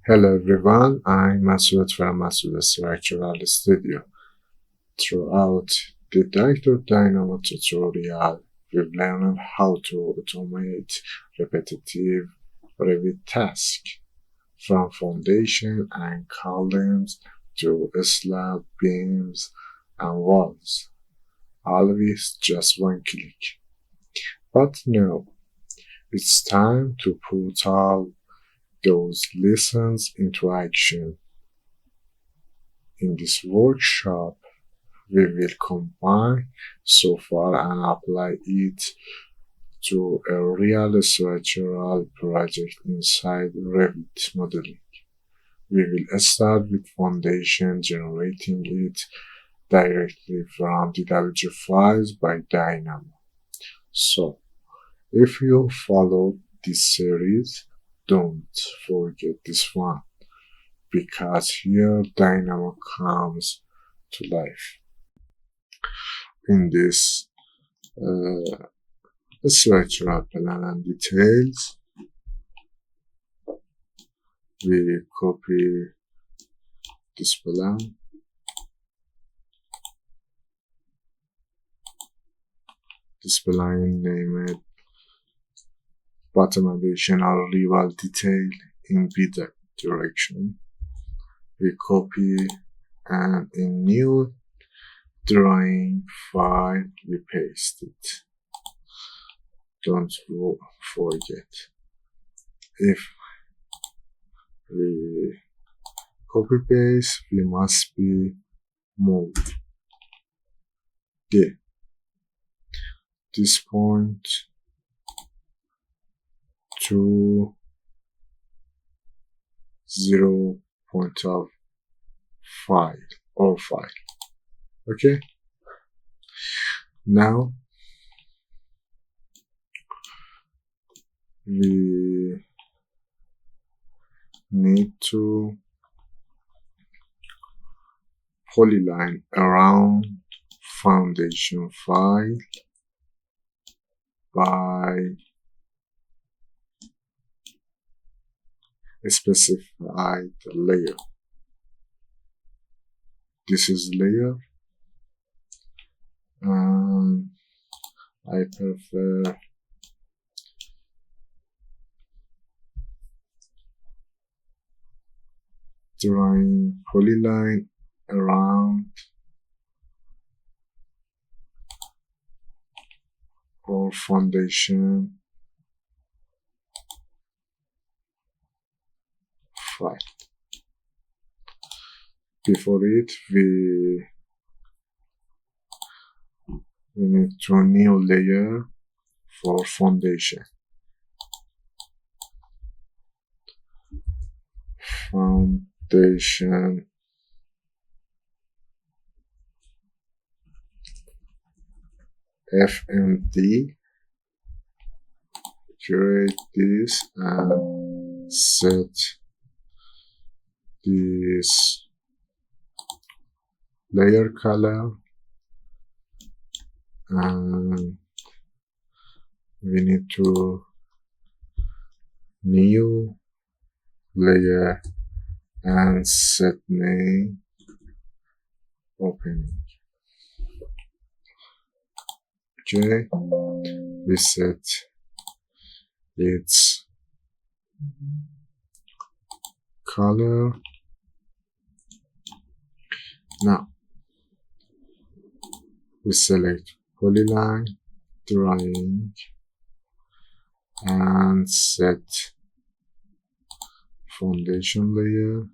Hello everyone, I'm Masoud from Masoud Structural Studio. Throughout the Dynamo tutorial, we've learned how to automate repetitive Revit tasks, from foundation and columns to slab, beams, and walls, all with just one click. But now, it's time to put all those lessons into action. In this workshop, we will combine software and apply it to a real structural project inside Revit modeling. We will start with foundation, generating it directly from DWG files by Dynamo. So, if you follow this series, don't forget this one, because here Dynamo comes to life. In this structural plan and details, we copy this plan, named bottom additional rival detail in B direction. We copy, and in new drawing file we paste it. Don't forget, if we copy paste, we must be moved this point to 0 point of file or file. Okay, now we need to polyline around foundation file by a specified layer. This is layer, and I prefer drawing polyline around or foundation file. Before it, we need to new layer for foundation. Foundation FMD. Create this and set this layer color, and we need to new layer and set name opening. Okay, we set its color. Now we select polyline, drawing, and set foundation layer.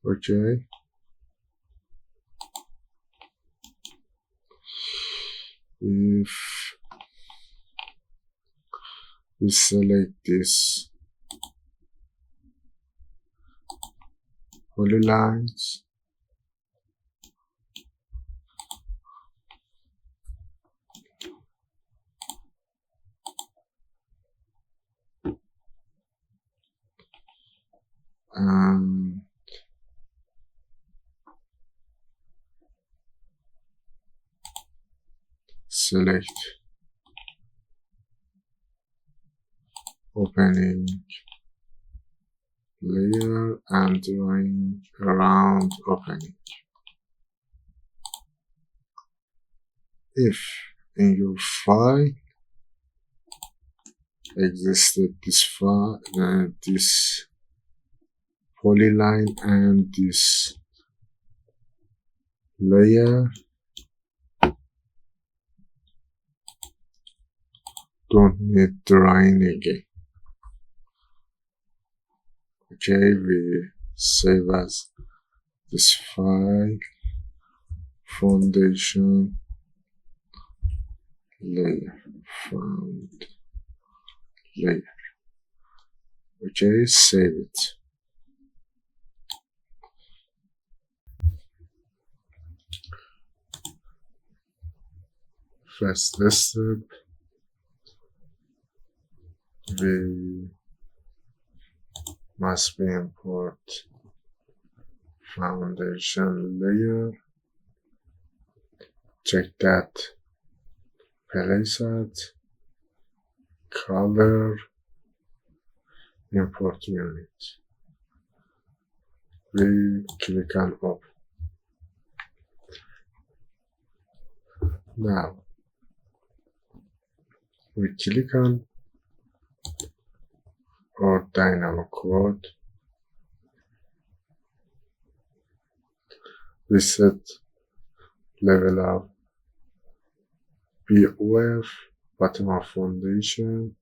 Okay, If we select this polylines, and select opening layer and drawing around opening. If in your file existed this file, this polyline and this layer, don't need drawing again. Okay, we save as this file, foundation layer, found layer. Okay, save it. First step, we must be import foundation layer. Check that place at color, import unit. We click on open. Now we click on our Dynamo code. We set level of BOF, bottom of foundation,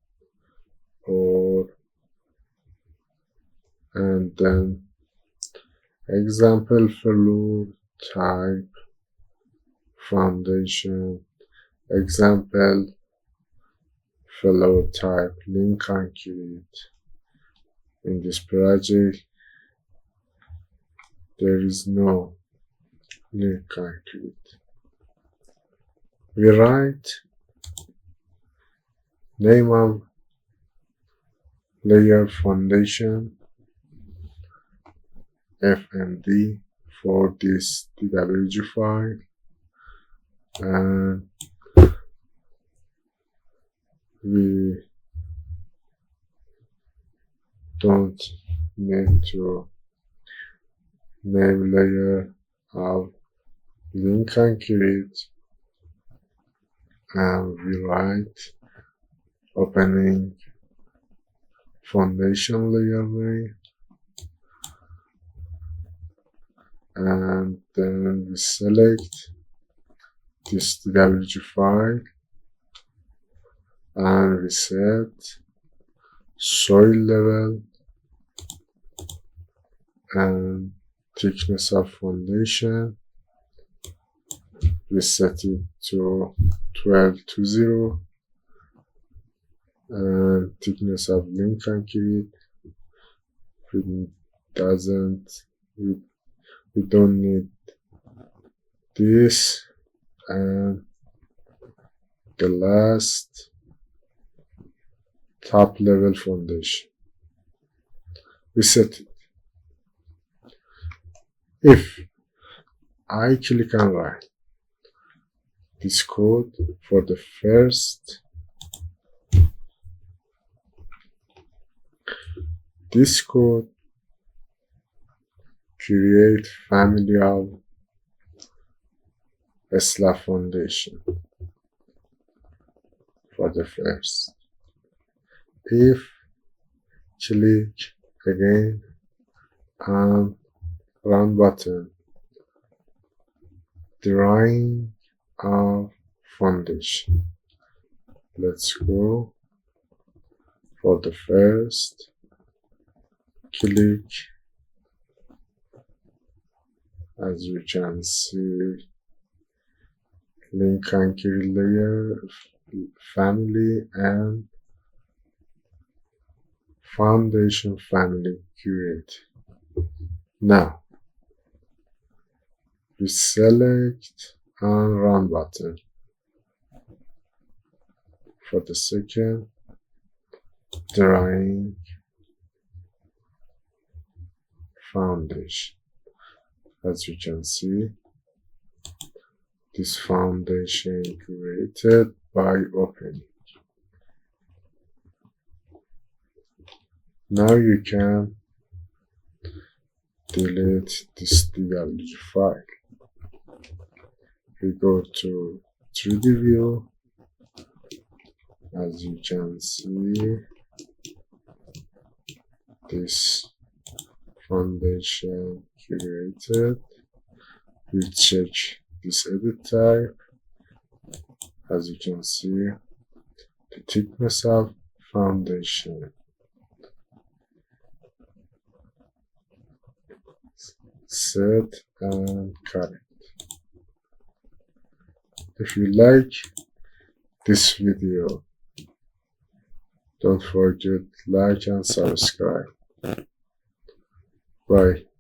and then example floor type foundation, example floor type link concrete. In this project there is no link concrete. We write name of layer foundation FMD for this DWG file, and we don't need to name layer of link concrete, and we write opening foundation layer name, and then we select this DWG file and we set soil level and thickness of foundation. We set it to 1220, and thickness of link concrete. We don't need this, and the last top level foundation. We set it. If I click on write this code for the first, this code create family of slab foundation for the first. If click again on run button, drawing of foundation. Let's go for the first, click. As you can see, link concrete layer, family, and foundation family create. Now we select and run button. For the second drawing foundation, as you can see, this foundation created by opening. Now you can delete this DWG file. We go to 3D view. As you can see, this foundation created. We check this edit type. As you can see, the thickness of foundation. Set and correct. If you like this video, don't forget like and subscribe. Bye.